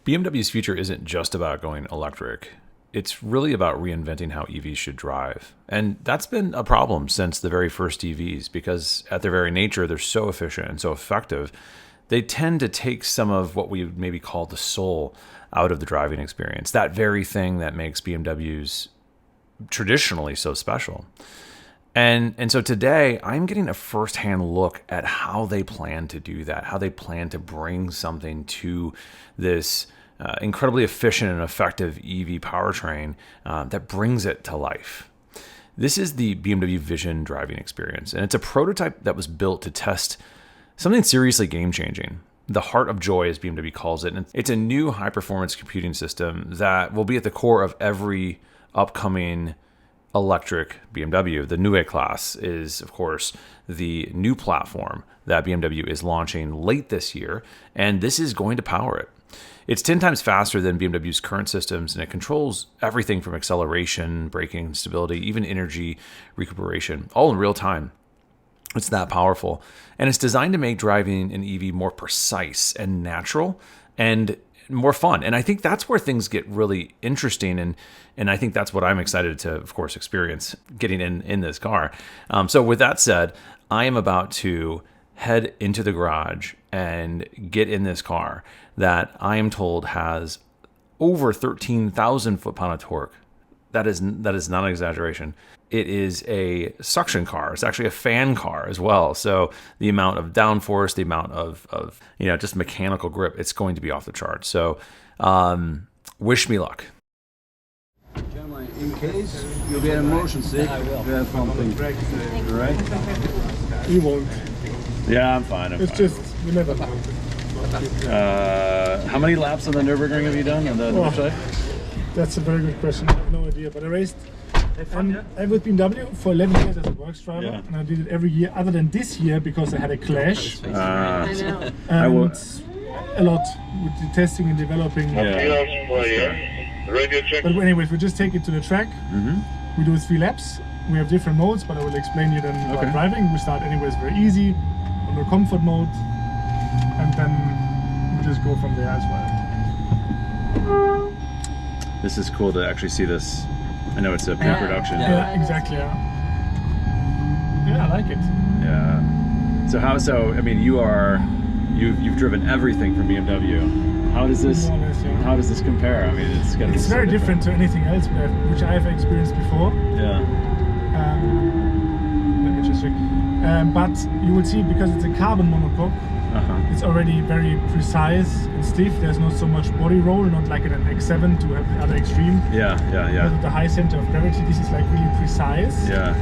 BMW's future isn't just about going electric. It's really about reinventing how EVs should drive. And that's been a problem since the very first EVs, because at their very nature, they're so efficient and so effective. They tend to take some of what we would maybe call the soul out of the driving experience, that very thing that makes BMWs traditionally so special. And so today, I'm getting a firsthand look at how they plan to do that, how they plan to bring something to this incredibly efficient and effective EV powertrain that brings it to life. This is the BMW Vision driving experience, and it's a prototype that was built to test something seriously game-changing. The heart of joy, as BMW calls it. And it's a new high-performance computing system that will be at the core of every upcoming electric BMW. The Neue Class is, of course, the new platform that BMW is launching late this year, and this is going to power it. It's 10 times faster than BMW's current systems, and it controls everything from acceleration, braking, stability, even energy recuperation, all in real time. It's that powerful. And it's designed to make driving an EV more precise and natural and more fun. And I think that's where things get really interesting. And I think that's what I'm excited to, of course, experience getting in this car. So with that said, I am about to head into the garage and get in this car that I am told has over 13,000 foot-pound of torque. That is not an exaggeration. It is a suction car. It's actually a fan car as well. So the amount of downforce, the amount of just mechanical grip, it's going to be off the charts. So wish me luck. Gentlemen, in case you get motion sick, you have something. All right? You won't. Yeah, I'm fine. Just, you never know. How many laps on the Nürburgring have you done on the website? That's a very good question. I have no idea. But I raced I'm with BMW for 11 years as a works driver, and I did it every year, other than this year because I had a clash. I know. And a lot with the testing and developing. But anyways, we just take it to the track. We do 3 laps. We have different modes, but I will explain you then while driving. We start anyways very easy on the comfort mode, and then we just go from there as well. This is cool to actually see this. I know it's a pre-production. Yeah, exactly. Yeah, I like it. Yeah. So I mean, you've driven everything from BMW. How does this compare? I mean, it's very different to anything else which I've experienced before. Yeah. Let me just check. But you will see, because it's a carbon monocoque, it's already very precise and stiff. There's not so much body roll, not like in an X7 to have the other extreme. Yeah. Because of the high center of gravity, this is like really precise. Yeah.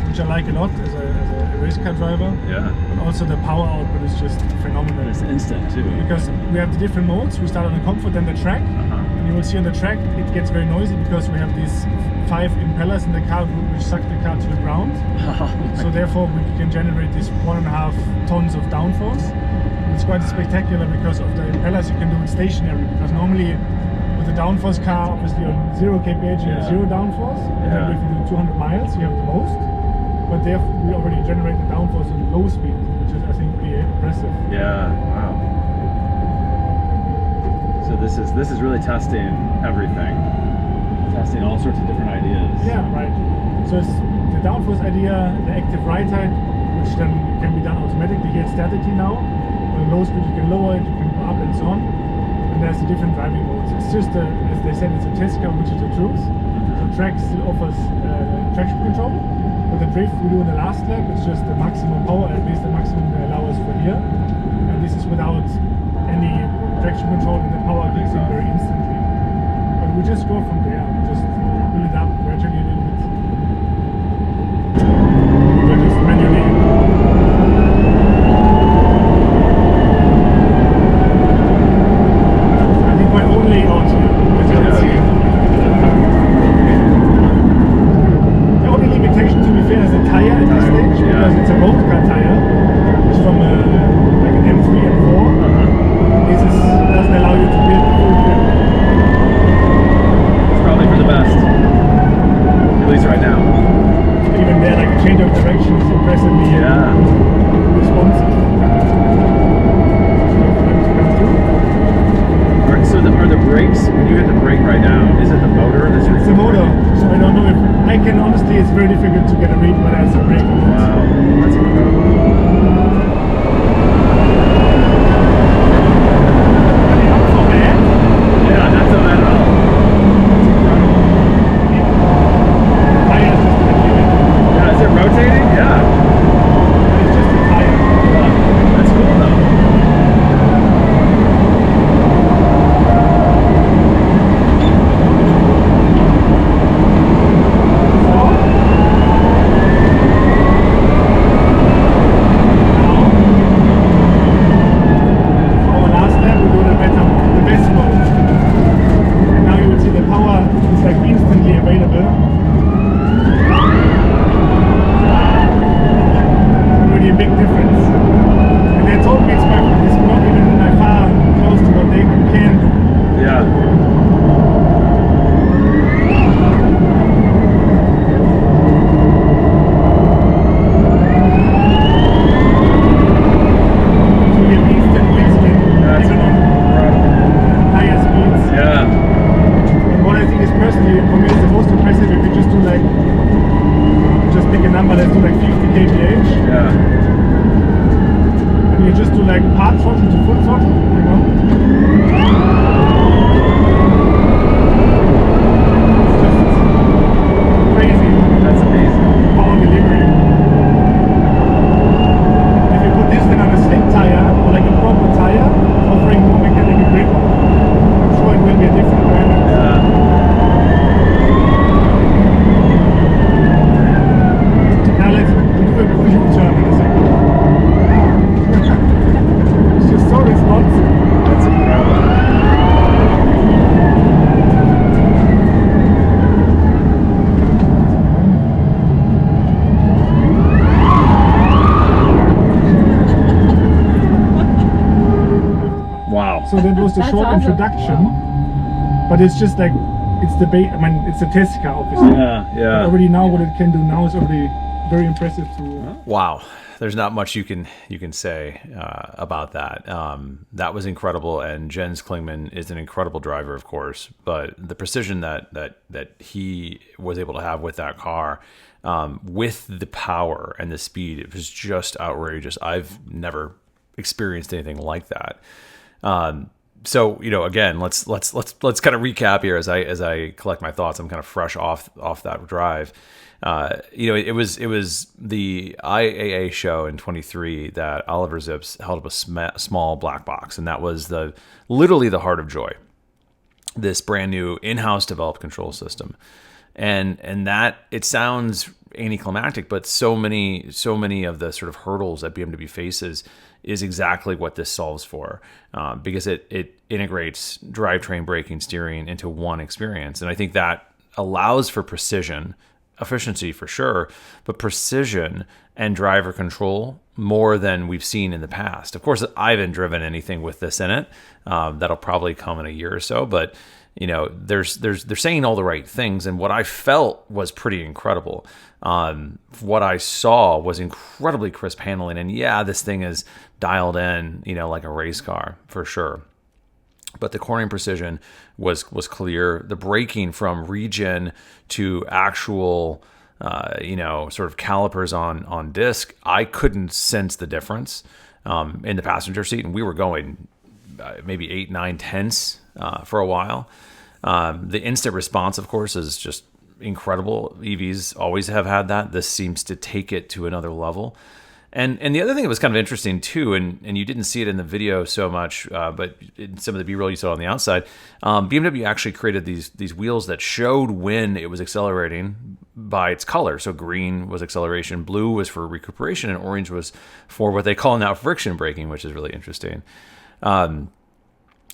Which I like a lot as a race car driver. Yeah. But also the power output is just phenomenal. It's instant too. Because we have the different modes. We start on the comfort, then the track. And you will see on the track it gets very noisy because we have these 5 impellers in the car which suck the car to the ground. So therefore we can generate this 1.5 tons of downforce. And it's quite spectacular because of the impellers. You can do it stationary, because normally with the downforce car, obviously on 0 kph you have 0 downforce. And then if you do 200 miles you have the most. But therefore we already generate the downforce on low speed, which is I think pretty impressive. Yeah, wow. So this is really testing everything. Testing all sorts of different ideas. Yeah, right. So it's the downforce idea, the active ride height, which then can be done automatically. Here it's statically now. On low speed you can lower it, you can go up and so on. And there's the different driving modes. It's just as they said, it's a test car, which is the truth. The track still offers traction control. But the drift we do in the last lap, it's just the maximum power, at least the maximum they allow us for here. And this is without any traction control, and the power kicks in very instantly. But we just go from there, we just build it up gradually a little bit. We just manually. I think my own layout here, as you can see. The only limitation, to be fair, is the tire at this stage, because it's a road car tire. It's from like an M3, M4. This doesn't allow you to build the full grip. It's probably for the best. are the brakes, when you hit the brake right now, is it the motor that's It's the motor, so I don't know if I can honestly. It's very difficult to get a read whether it's a brake or not. Wow, that's incredible. Not so bad. Yeah, not so bad at all. Tires just a bit weird. Yeah, is it rotating? Yeah. It's just a tire. That's cool though. So that was the short awesome. introduction, but it's just like it's the I mean, it's a test car, obviously. Yeah. But already now, what it can do now is already very impressive. Wow, there's not much you can say about that. That was incredible, and Jens Klingmann is an incredible driver, of course. But the precision that he was able to have with that car, with the power and the speed, it was just outrageous. I've never experienced anything like that. So again, let's kind of recap here as I collect my thoughts. I'm kind of fresh off that drive. It was the IAA show in 23 that Oliver Zips held up a small black box, and that was literally the heart of joy. This brand new in-house developed control system, and that it sounds anticlimactic, but so many of the sort of hurdles that BMW faces is exactly what this solves for, because it integrates drivetrain, braking, steering into one experience. And I think that allows for precision, efficiency for sure, but precision and driver control more than we've seen in the past. Of course, I haven't driven anything with this in it. That'll probably come in a year or so, but they're saying all the right things, and what I felt was pretty incredible. What I saw was incredibly crisp handling, and yeah, this thing is dialed in, like a race car for sure. But the cornering precision was clear. The braking from regen to actual, sort of calipers on disc, I couldn't sense the difference in the passenger seat, and we were going maybe 8, 9 tenths for a while. The instant response, of course, is just incredible. EVs always have had that. This seems to take it to another level. And the other thing that was kind of interesting too, and you didn't see it in the video so much, but in some of the B-roll you saw on the outside, BMW actually created these wheels that showed when it was accelerating by its color. So green was acceleration, blue was for recuperation, and orange was for what they call now friction braking, which is really interesting.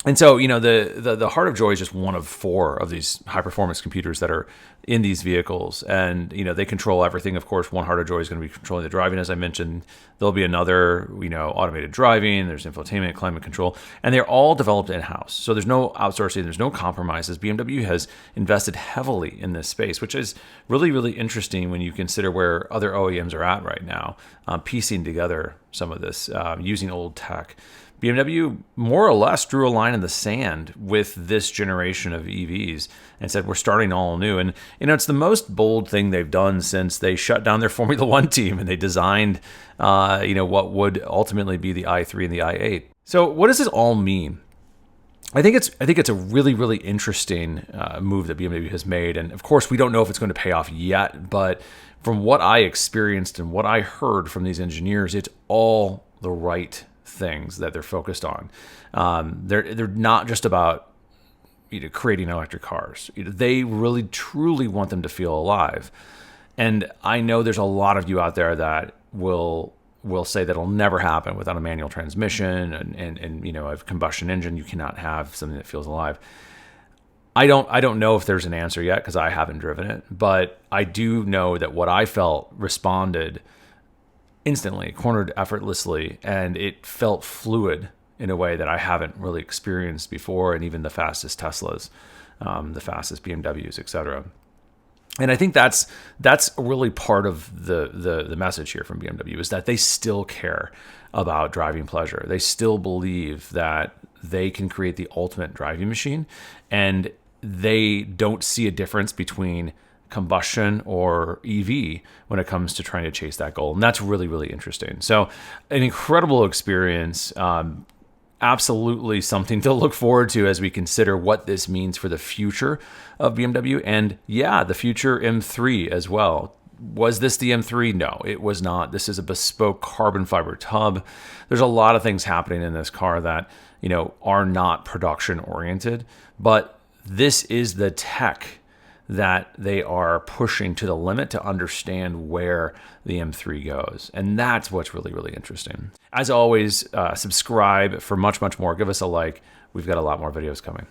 And so, the Heart of Joy is just one of 4 of these high-performance computers that are in these vehicles. And, they control everything. Of course, one Heart of Joy is going to be controlling the driving, as I mentioned. There'll be another, automated driving. There's infotainment, climate control. And they're all developed in-house. So there's no outsourcing. There's no compromises. BMW has invested heavily in this space, which is really, really interesting when you consider where other OEMs are at right now, piecing together some of this, using old tech. BMW more or less drew a line in the sand with this generation of EVs and said, we're starting all new. And, it's the most bold thing they've done since they shut down their Formula One team and they designed, what would ultimately be the i3 and the i8. So what does this all mean? I think it's a really, really interesting move that BMW has made. And of course, we don't know if it's going to pay off yet, but from what I experienced and what I heard from these engineers, it's all the right things that they're focused on. They're not just about creating electric cars. They really truly want them to feel alive. And I know there's a lot of you out there that will say that it'll never happen without a manual transmission and a combustion engine. You cannot have something that feels alive. I don't know if there's an answer yet because I haven't driven it, but I do know that what I felt responded instantly, cornered effortlessly, and it felt fluid in a way that I haven't really experienced before, and even the fastest Teslas, the fastest BMWs, etc. And I think that's really part of the message here from BMW, is that they still care about driving pleasure. They still believe that they can create the ultimate driving machine, and they don't see a difference between combustion or EV when it comes to trying to chase that goal. And that's really, really interesting. So an incredible experience. Absolutely something to look forward to as we consider what this means for the future of BMW, and the future M3 as well. Was this the M3? No, it was not. This is a bespoke carbon fiber tub. There's a lot of things happening in this car that are not production oriented, but this is the tech that they are pushing to the limit to understand where the M3 goes. And that's what's really, really interesting. As always, subscribe for much, much more. Give us a like. We've got a lot more videos coming.